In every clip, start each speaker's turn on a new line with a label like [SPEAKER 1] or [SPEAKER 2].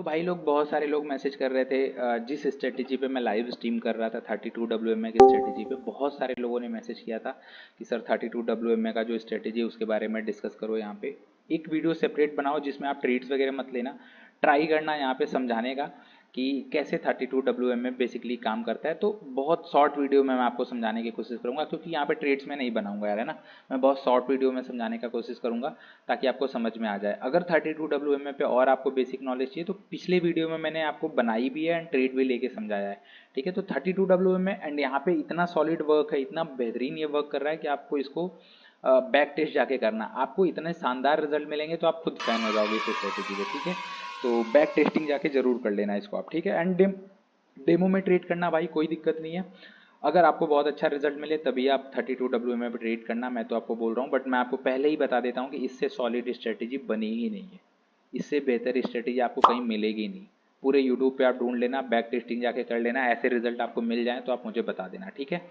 [SPEAKER 1] भाई लोग बहुत सारे लोग मैसेज कर रहे थे जिस स्ट्रेटजी पे मैं लाइव स्ट्रीम कर रहा था 32 WMA की स्ट्रेटजी पे बहुत सारे लोगों ने मैसेज किया था कि सर 32 WMA का जो स्ट्रेटजी है उसके बारे में डिस्कस करो यहाँ पे। एक वीडियो सेपरेट बनाओ जिसमें आप ट्रेड्स वगैरह मत लेना, ट्राई करना यहाँ पे समझाने का कि कैसे 32 WMA बेसिकली काम करता है। तो बहुत शॉर्ट वीडियो में मैं आपको समझाने की कोशिश करूंगा क्योंकि यहाँ पे ट्रेड्स में नहीं बनाऊंगा यार, है ना। मैं बहुत शॉर्ट वीडियो में समझाने का कोशिश करूंगा ताकि आपको समझ में आ जाए। अगर 32 WMA पे और आपको बेसिक नॉलेज चाहिए तो पिछले वीडियो में मैंने आपको बनाई भी है एंड ट्रेड भी लेके समझाया है, ठीक है। तो 32 WMA एंड यहाँ पे इतना सॉलिड वर्क है, इतना बेहतरीन ये वर्क कर रहा है कि आपको इसको बैक टेस्ट जाके करना, आपको इतने शानदार रिजल्ट मिलेंगे तो आप खुद फैन हो जाओगे इस स्ट्रेटेजी के, ठीक है। तो बैक टेस्टिंग जाके जरूर कर लेना इसको आप, ठीक है। एंड डेमो में ट्रेड करना भाई कोई दिक्कत नहीं है, अगर आपको बहुत अच्छा रिजल्ट मिले तभी आप 32 WMA पे ट्रेड करना, मैं तो आपको बोल रहा हूँ। बट मैं आपको पहले ही बता देता हूँ कि इससे सॉलिड स्ट्रेटेजी बनी ही नहीं है, इससे बेहतर स्ट्रेटेजी आपको कहीं मिलेगी नहीं। पूरे यूट्यूब पे आप ढूंढ लेना, बैक टेस्टिंग जाके कर लेना, ऐसे रिजल्ट आपको मिल जाए तो आप मुझे बता देना, ठीक है।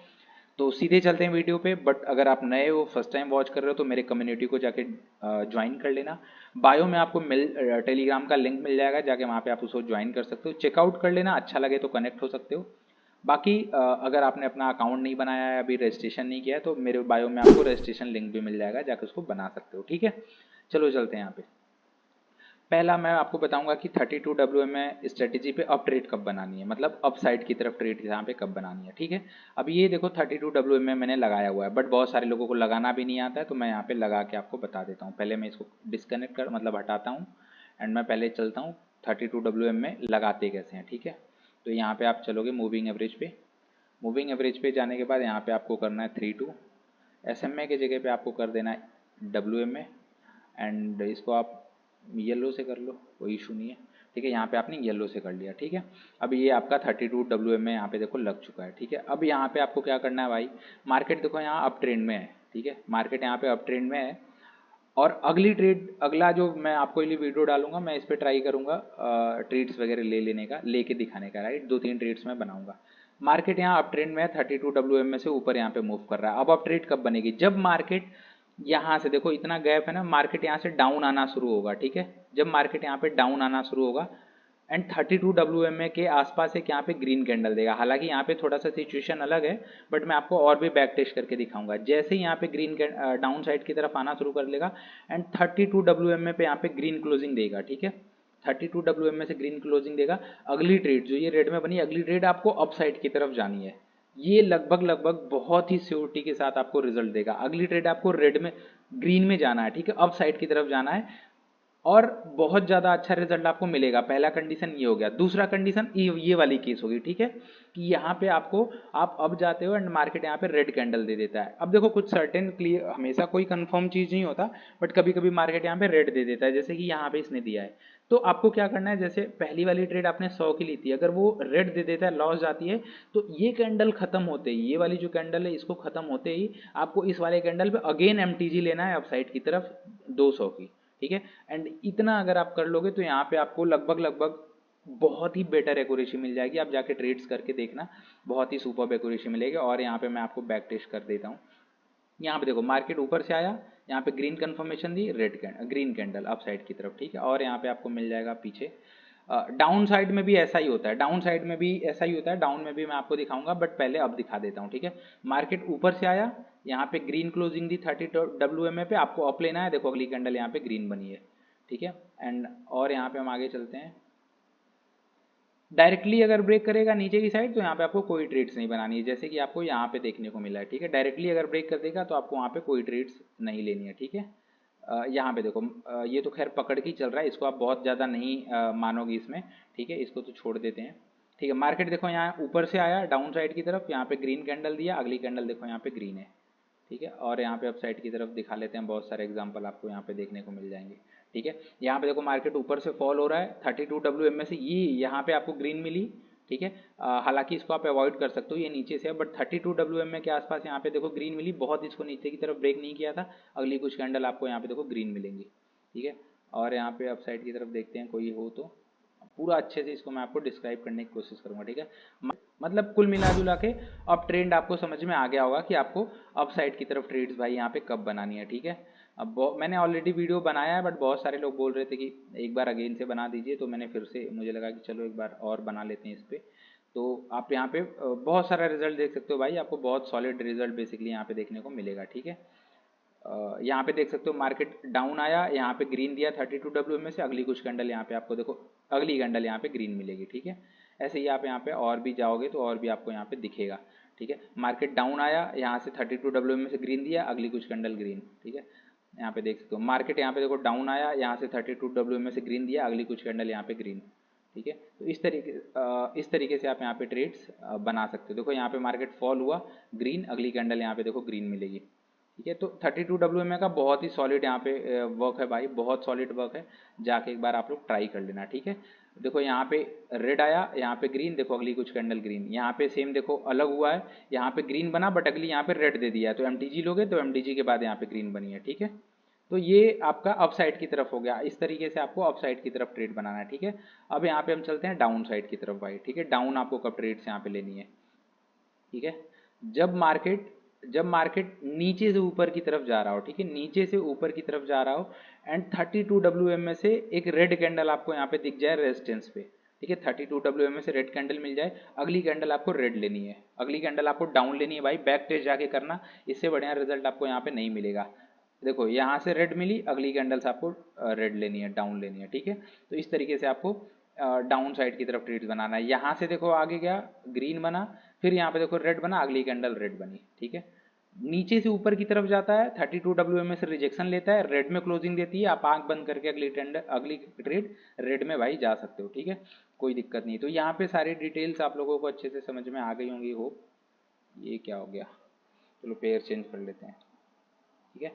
[SPEAKER 1] तो सीधे चलते हैं वीडियो पे। बट अगर आप नए हो, फर्स्ट टाइम वॉच कर रहे हो, तो मेरे कम्युनिटी को जाके ज्वाइन कर लेना। बायो में आपको टेलीग्राम का लिंक मिल जाएगा, जाके वहाँ पे आप उसको ज्वाइन कर सकते हो, चेकआउट कर लेना, अच्छा लगे तो कनेक्ट हो सकते हो। बाकी अगर आपने अपना अकाउंट नहीं बनाया है, अभी रजिस्ट्रेशन नहीं किया है, तो मेरे बायो में आपको रजिस्ट्रेशन लिंक भी मिल जाएगा, जाके उसको बना सकते हो, ठीक है। चलो चलते हैं यहाँ पे। पहला मैं आपको बताऊंगा कि 32 WMA स्ट्रेटेजी पे अप ट्रेड कब बनानी है, मतलब अप साइड की तरफ ट्रेड यहाँ पे कब बनानी है, ठीक है। अब ये देखो 32 WMA मैंने लगाया हुआ है, बट बहुत सारे लोगों को लगाना भी नहीं आता है, तो मैं यहाँ पे लगा के आपको बता देता हूँ। पहले मैं इसको डिस्कनेक्ट कर मतलब हटाता हूँ एंड मैं पहले चलता हूँ 32 WMA लगाते कैसे हैं, ठीक है। तो यहाँ पे आप चलोगे मूविंग एवरेज पे, मूविंग एवरेज पे जाने के बाद यहाँ पे आपको करना है 3-2, SMA के जगह पे आपको कर देना है WMA एंड इसको आप येलो से कर लो, कोई इशू नहीं है, ठीक है। यहाँ पे आपने येलो से कर लिया, ठीक है। अब ये आपका 32 WMA यहाँ पे देखो लग चुका है, ठीक है। अब यहाँ पे आपको क्या करना है भाई, मार्केट देखो यहाँ अप ट्रेंड में है, ठीक है, मार्केट यहाँ पे अप ट्रेंड में है। और अगली ट्रेड, अगला जो मैं आपको लिए वीडियो डालूंगा, मैं इस पर ट्राई करूंगा ट्रेड्स वगैरह ले लेने का, लेके दिखाने का, राइट। 2-3 ट्रेड्स मैं बनाऊंगा। मार्केट यहाँ अप ट्रेंड में है, 32 WMA से ऊपर यहाँ पे मूव कर रहा है। अब अप ट्रेड कब बनेगी, जब मार्केट यहाँ से देखो इतना गैप है ना, मार्केट यहाँ से डाउन आना शुरू होगा, ठीक है। जब मार्केट यहाँ पे डाउन आना शुरू होगा एंड 32 WMA के आसपास एक यहाँ पे ग्रीन कैंडल देगा, हालांकि यहाँ पे थोड़ा सा सिचुएशन अलग है, बट मैं आपको और भी बैक टेस्ट करके दिखाऊंगा। जैसे ही यहाँ पे ग्रीन डाउन साइड की तरफ आना शुरू कर लेगा एंड 32 WMA पे यहाँ पे ग्रीन क्लोजिंग देगा, ठीक है। 32 WMA से ग्रीन क्लोजिंग देगा, अगली ट्रेड जो ये रेड में बनी, अगली ट्रेड आपको अप साइड की तरफ जानी है। ये लगभग लगभग बहुत ही श्योरिटी के साथ आपको रिजल्ट देगा। अगली ट्रेड आपको रेड में ग्रीन में जाना है, ठीक है, अप साइड की तरफ जाना है और बहुत ज़्यादा अच्छा रिजल्ट आपको मिलेगा। पहला कंडीशन ये हो गया। दूसरा कंडीशन ये वाली केस होगी, ठीक है, कि यहाँ पे आपको आप अब जाते हो एंड मार्केट यहाँ पे रेड कैंडल दे देता है। अब देखो कुछ सर्टेन क्लियर, हमेशा कोई कंफर्म चीज़ नहीं होता, बट कभी कभी मार्केट यहाँ पे रेड दे देता है, जैसे कि यहाँ पे इसने दिया है। तो आपको क्या करना है, जैसे पहली वाली ट्रेड आपने 100 की ली थी, अगर वो रेड दे देता है, लॉस जाती है, तो ये कैंडल खत्म होते ही, ये वाली जो कैंडल है इसको खत्म होते ही आपको इस वाले कैंडल पे अगेन MTG लेना है अपसाइड की तरफ 200 की, ठीक है। एंड इतना अगर आप कर लोगे तो यहाँ पे आपको लगभग लगभग बहुत ही बेटर एक्यूरेसी मिल जाएगी। आप जाके ट्रेड्स करके देखना, बहुत ही सुपर एक्यूरेसी मिलेगी। और यहाँ पे मैं आपको बैक टेस्ट कर देता हूँ। यहाँ पे देखो मार्केट ऊपर से आया, यहाँ पे ग्रीन कंफर्मेशन दी, ग्रीन कैंडल अप साइड की तरफ, ठीक है। और यहाँ पे आपको मिल जाएगा पीछे डाउन साइड में भी ऐसा ही होता है, डाउन साइड में भी ऐसा ही होता है, डाउन में भी मैं आपको दिखाऊंगा, बट पहले अब दिखा देता हूँ, ठीक है। मार्केट ऊपर से आया, यहाँ पे ग्रीन क्लोजिंग दी 30 WMA पे, आपको अप लेना है, देखो अगली कैंडल यहाँ पे ग्रीन बनी है, ठीक है। एंड और यहाँ पे हम आगे चलते हैं। डायरेक्टली अगर ब्रेक करेगा नीचे की साइड तो यहाँ पे आपको कोई ट्रेड्स नहीं बनानी है, जैसे कि आपको यहाँ पे देखने को मिला है, ठीक है। डायरेक्टली अगर ब्रेक कर देगा तो आपको वहाँ पे कोई ट्रेड्स नहीं लेनी है, ठीक है। यहाँ पे देखो ये तो खैर पकड़ के ही चल रहा है, इसको आप बहुत ज़्यादा नहीं मानोगे इसमें, ठीक है, इसको तो छोड़ देते हैं, ठीक है। मार्केट देखो यहाँ ऊपर से आया डाउन साइड की तरफ, यहाँ पे ग्रीन कैंडल दिया, अगली कैंडल देखो यहाँ पे ग्रीन है, ठीक है। और यहाँ पे अप साइड की तरफ दिखा लेते हैं, बहुत सारे एग्जांपल आपको यहाँ पे देखने को मिल जाएंगे, ठीक है। यहाँ पे देखो मार्केट ऊपर से फॉल हो रहा है, 32 WMA से ये यहाँ पे आपको ग्रीन मिली, ठीक है। हालांकि इसको आप अवॉइड कर सकते हो, ये नीचे से है, बट 32 WMA के आसपास यहाँ पे देखो ग्रीन मिली, बहुत इसको नीचे की तरफ ब्रेक नहीं किया था, अगली कुछ कैंडल आपको यहाँ पे देखो ग्रीन मिलेंगी, ठीक है। और यहाँ पे अप साइड की तरफ देखते हैं कोई हो तो, पूरा अच्छे से इसको मैं आपको डिस्क्राइब करने की कोशिश करूंगा, ठीक है। मतलब कुल मिला जुला के अब ट्रेंड आपको समझ में आ गया होगा कि आपको अप साइड की तरफ ट्रेड्स भाई यहाँ पे कब बनानी है, ठीक है। अब मैंने ऑलरेडी वीडियो बनाया है, बट बहुत सारे लोग बोल रहे थे कि एक बार अगेन से बना दीजिए, तो मैंने फिर से, मुझे लगा कि चलो एक बार और बना लेते हैं इस पर। तो आप यहाँ पे बहुत सारा रिजल्ट देख सकते हो भाई, आपको बहुत सॉलिड रिजल्ट बेसिकली यहाँ पे देखने को मिलेगा, ठीक है। यहाँ पे देख सकते हो मार्केट डाउन आया, यहाँ पे ग्रीन दिया 32 WM में से, अगली कुछ कैंडल यहाँ पे आपको देखो, अगली कैंडल यहाँ पे ग्रीन मिलेगी, ठीक है। ऐसे ही आप यहाँ पे और भी जाओगे तो और भी आपको यहाँ पे दिखेगा, ठीक है। मार्केट डाउन आया, यहाँ से 32 WM में से ग्रीन दिया, अगली कुछ कैंडल ग्रीन, ठीक है। यहाँ पे देख सकते हो मार्केट यहाँ पे देखो डाउन आया, यहाँ से 32 WM में से ग्रीन दिया, अगली कुछ कैंडल यहाँ पे ग्रीन, ठीक है। तो इस तरीके से आप यहाँ पे ट्रेड्स बना सकते हो। देखो यहाँ पे मार्केट फॉल हुआ, ग्रीन, अगली कैंडल यहाँ पे देखो ग्रीन मिलेगी, ठीक है। तो 32 WM का बहुत ही सॉलिड यहाँ पे वर्क है भाई, बहुत सॉलिड वर्क है, जाके एक बार आप लोग ट्राई कर लेना, ठीक है। देखो यहाँ पे रेड आया, यहाँ पे ग्रीन, देखो अगली कुछ कैंडल ग्रीन, यहाँ पे सेम देखो अलग हुआ है, यहाँ पे ग्रीन बना बट अगली यहाँ पे रेड दे दिया है, तो एमटीजी लोगे तो एमटीजी के बाद यहाँ पे ग्रीन बनी है, ठीक है। तो ये आपका अप साइड की तरफ हो गया। इस तरीके से आपको अप साइड की तरफ ट्रेड बनाना है, ठीक है। अब यहाँ पे हम चलते हैं डाउन साइड की तरफ भाई, ठीक है। डाउन आपको कब ट्रेड्स यहाँ पे लेनी है, ठीक है। जब मार्केट नीचे से ऊपर की तरफ जा रहा हो, ठीक है, नीचे से ऊपर की तरफ जा रहा हो, एंड 32 WM में से एक रेड कैंडल आपको यहाँ पे दिख जाए रेजिस्टेंस पे, ठीक है। 32 WM में से रेड कैंडल मिल जाए, अगली कैंडल आपको रेड लेनी है, अगली कैंडल आपको डाउन लेनी है भाई, बैक टेस्ट जाके करना, इससे बढ़िया रिजल्ट आपको यहाँ पे नहीं मिलेगा। देखो यहाँ से रेड मिली, अगली कैंडल से आपको रेड लेनी है, डाउन लेनी है, ठीक है। तो इस तरीके से आपको डाउन साइड की तरफ ट्रेड्स बनाना है। यहाँ से देखो आगे गया, ग्रीन बना, फिर यहाँ पे देखो रेड बना, अगली कैंडल रेड बनी, ठीक है। नीचे से ऊपर की तरफ जाता है, 32 WM में से रिजेक्शन लेता है, रेड में क्लोजिंग देती है, आप आंख बंद करके अगली ट्रेड रेड में भाई जा सकते हो, ठीक है, कोई दिक्कत नहीं। तो यहाँ पे सारी डिटेल्स आप लोगों को अच्छे से समझ में आ गई होंगी, होप। ये क्या हो गया, चलो पेयर चेंज कर लेते हैं, ठीक है।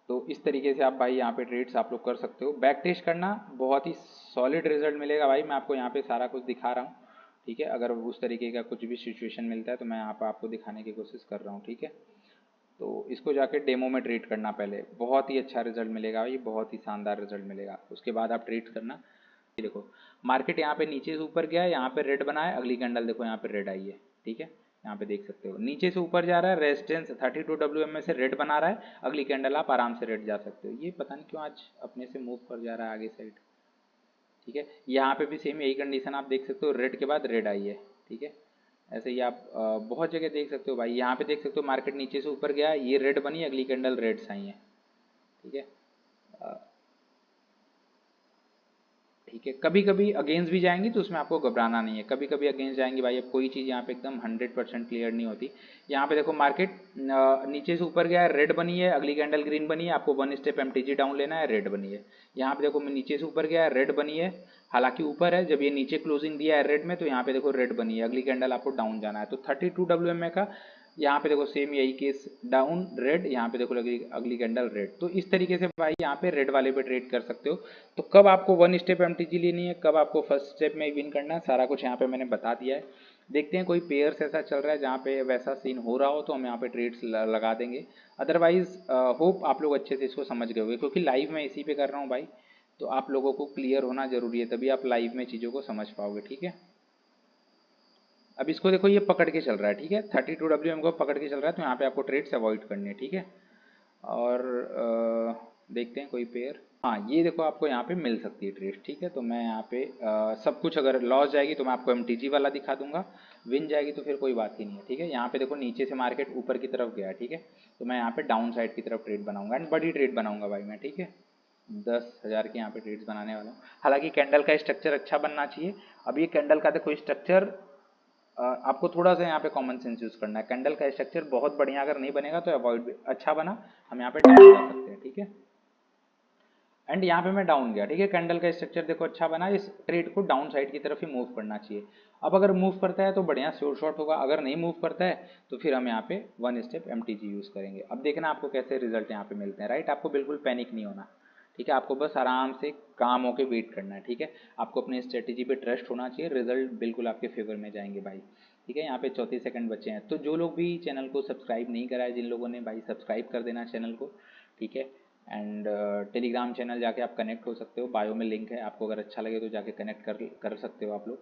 [SPEAKER 1] तो इस तरीके से आप भाई यहाँ पे ट्रेड्स आप लोग कर सकते हो। बैक टेस्ट करना, बहुत ही सॉलिड रिजल्ट मिलेगा भाई, मैं आपको यहाँ पे सारा कुछ दिखा रहा हूँ, ठीक है। अगर उस तरीके का कुछ भी सिचुएशन मिलता है तो मैं यहाँ पर आपको दिखाने की कोशिश कर रहा हूँ, ठीक है। तो इसको जाके डेमो में ट्रेड करना पहले, बहुत ही अच्छा रिजल्ट मिलेगा भाई, बहुत ही शानदार रिजल्ट मिलेगा, उसके बाद आप ट्रेड करना। ये देखो मार्केट यहाँ पे नीचे से ऊपर गया है, यहाँ पे रेड बना है, अगली कैंडल देखो यहाँ पे रेड आई है, ठीक है। यहाँ पे देख सकते हो नीचे से ऊपर जा रहा है, रेजिस्टेंस 32 WM में से रेड बना रहा है, अगली कैंडल आप आराम से रेड जा सकते हो। ये पता नहीं क्यों आज अपने से मूव कर जा रहा है आगे साइड, ठीक है। यहाँ पे भी सेम यही कंडीशन आप देख सकते हो, रेड के बाद रेड आई है, ठीक है। ऐसे ही आप बहुत जगह देख सकते हो भाई, यहाँ पे देख सकते हो मार्केट नीचे से ऊपर गया, ये रेड बनी, अगली कैंडल रेड्स आई है, ठीक है। ठीक है, कभी कभी अगेंस्ट भी जाएंगी तो उसमें आपको घबराना नहीं है, कभी कभी अगेंस्ट जाएंगी भाई, अब कोई चीज़ यहाँ पे एकदम 100% क्लियर नहीं होती। यहाँ पे देखो मार्केट नीचे से ऊपर गया है, रेड बनी है, अगली कैंडल ग्रीन बनी है, आपको 1 स्टेप एमटीजी डाउन लेना है, रेड बनी है। यहाँ पे देखो नीचे से ऊपर गया है, रेड बनी है, हालांकि ऊपर है, जब ये नीचे क्लोजिंग दिया है रेड में, तो यहाँ पे देखो रेड बनी है, अगली कैंडल आपको डाउन जाना है। तो 32 WM का यहाँ पे देखो सेम यही केस, डाउन रेड, यहाँ पे देखो अगली अगली कैंडल रेड। तो इस तरीके से भाई यहाँ पे रेड वाले पे ट्रेड कर सकते हो। तो कब आपको 1 स्टेप एमटीजी लेनी है, कब आपको फर्स्ट स्टेप में विन करना है, सारा कुछ यहाँ पे मैंने बता दिया है। देखते हैं कोई पेयर्स ऐसा चल रहा है जहाँ पे वैसा सीन हो रहा हो तो हम यहाँ पे ट्रेड्स लगा देंगे। अदरवाइज होप आप लोग अच्छे से इसको समझ गए होंगे, क्योंकि लाइव मैं इसी पे कर रहा हूँ भाई, तो आप लोगों को क्लियर होना जरूरी है, तभी आप लाइव में चीज़ों को समझ पाओगे, ठीक है। अब इसको देखो ये पकड़ के चल रहा है, ठीक है, 32 WM को पकड़ के चल रहा है, तो यहाँ पे आपको ट्रेड्स अवॉइड करने हैं, ठीक है। और देखते हैं कोई पेयर, हाँ ये देखो आपको यहाँ पे मिल सकती है ट्रेड, ठीक है। तो मैं यहाँ पे सब कुछ, अगर लॉस जाएगी तो मैं आपको एमटीजी वाला दिखा दूंगा, विन जाएगी तो फिर कोई बात ही नहीं है, ठीक है। यहाँ पे देखो नीचे से मार्केट ऊपर की तरफ गया, ठीक है, तो मैं यहाँ पे डाउन साइड की तरफ ट्रेड बनाऊंगा, एंड बड़ी ट्रेड बनाऊंगा भाई मैं, ठीक है। 10,000 के यहाँ पे ट्रेड्स बनाने वाला हूँ। हालांकि कैंडल का स्ट्रक्चर अच्छा बनना चाहिए। अब ये कैंडल का देखो स्ट्रक्चर, आपको थोड़ा सा यहाँ पे कॉमन सेंस यूज करना है। कैंडल का स्ट्रक्चर बहुत बढ़िया अगर नहीं बनेगा तो अवॉइड, अच्छा बना हम यहाँ पे डाउन जा सकते हैं, ठीक है। एंड यहाँ पे मैं डाउन गया, ठीक है, कैंडल का स्ट्रक्चर देखो अच्छा बना, इस ट्रेड को डाउन साइड की तरफ ही मूव करना चाहिए। अब अगर मूव करता है तो बढ़िया श्योर शॉट होगा, अगर नहीं मूव करता है तो फिर हम यहाँ पे 1 स्टेप एमटीजी यूज करेंगे। अब देखना आपको कैसे रिजल्ट यहाँ पे मिलते हैं, राइट। आपको बिल्कुल पैनिक नहीं होना, ठीक है, आपको बस आराम से काम होके वेट करना है, ठीक है। आपको अपनी स्ट्रेटेजी पे ट्रस्ट होना चाहिए, रिजल्ट बिल्कुल आपके फेवर में जाएंगे भाई, ठीक है। यहाँ पे 34 सेकंड बचे हैं, तो जो लोग भी चैनल को सब्सक्राइब नहीं करा है, जिन लोगों ने भाई सब्सक्राइब कर देना चैनल को, ठीक है। एंड टेलीग्राम चैनल जाके आप कनेक्ट हो सकते हो, बायो में लिंक है, आपको अगर अच्छा लगे तो जाके कनेक्ट कर सकते हो आप लोग।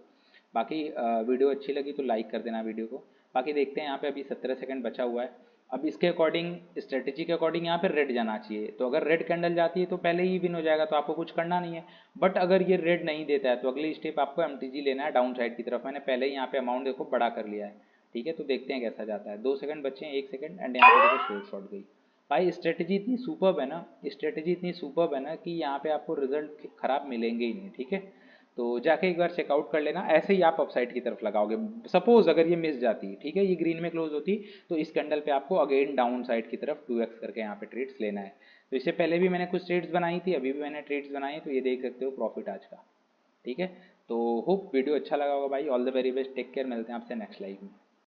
[SPEAKER 1] बाकी वीडियो अच्छी लगी तो लाइक कर देना वीडियो को। बाकी देखते हैं यहाँ पे अभी 17 सेकंड बचा हुआ है। अब इसके अकॉर्डिंग, स्ट्रेटेजी के अकॉर्डिंग यहाँ पे रेड जाना चाहिए, तो अगर रेड कैंडल जाती है तो पहले ही विन हो जाएगा, तो आपको कुछ करना नहीं है। बट अगर ये रेड नहीं देता है तो अगली स्टेप आपको एमटीजी लेना है डाउन साइड की तरफ। मैंने पहले ही यहाँ पे अमाउंट देखो बड़ा कर लिया है, ठीक है। तो देखते हैं कैसा जाता है। 2 सेकंड बचे हैं, 1 सेकंड, एंड यहाँ पे देखो शॉर्ट शॉर्ट गई। भाई स्ट्रेटेजी इतनी सुपर्ब है ना, स्ट्रेटेजी इतनी सुपर्ब है ना कि यहाँ पे आपको रिजल्ट खराब मिलेंगे ही नहीं, ठीक है। तो जाके एक बार चेकआउट कर लेना, ऐसे ही आप अपसाइड की तरफ लगाओगे। सपोज अगर ये मिस जाती है, ठीक है, ये ग्रीन में क्लोज होती, तो इस कैंडल पे आपको अगेन डाउन साइड की तरफ 2x करके यहाँ पे ट्रेड्स लेना है। तो इससे पहले भी मैंने कुछ ट्रेड्स बनाई थी, अभी भी मैंने ट्रेड्स बनाई, तो ये देख सकते हो प्रॉफिट आज का, ठीक है। तो होप वीडियो अच्छा लगा होगा भाई। All the very best, take care, मिलते हैं आपसे नेक्स्ट लाइव में।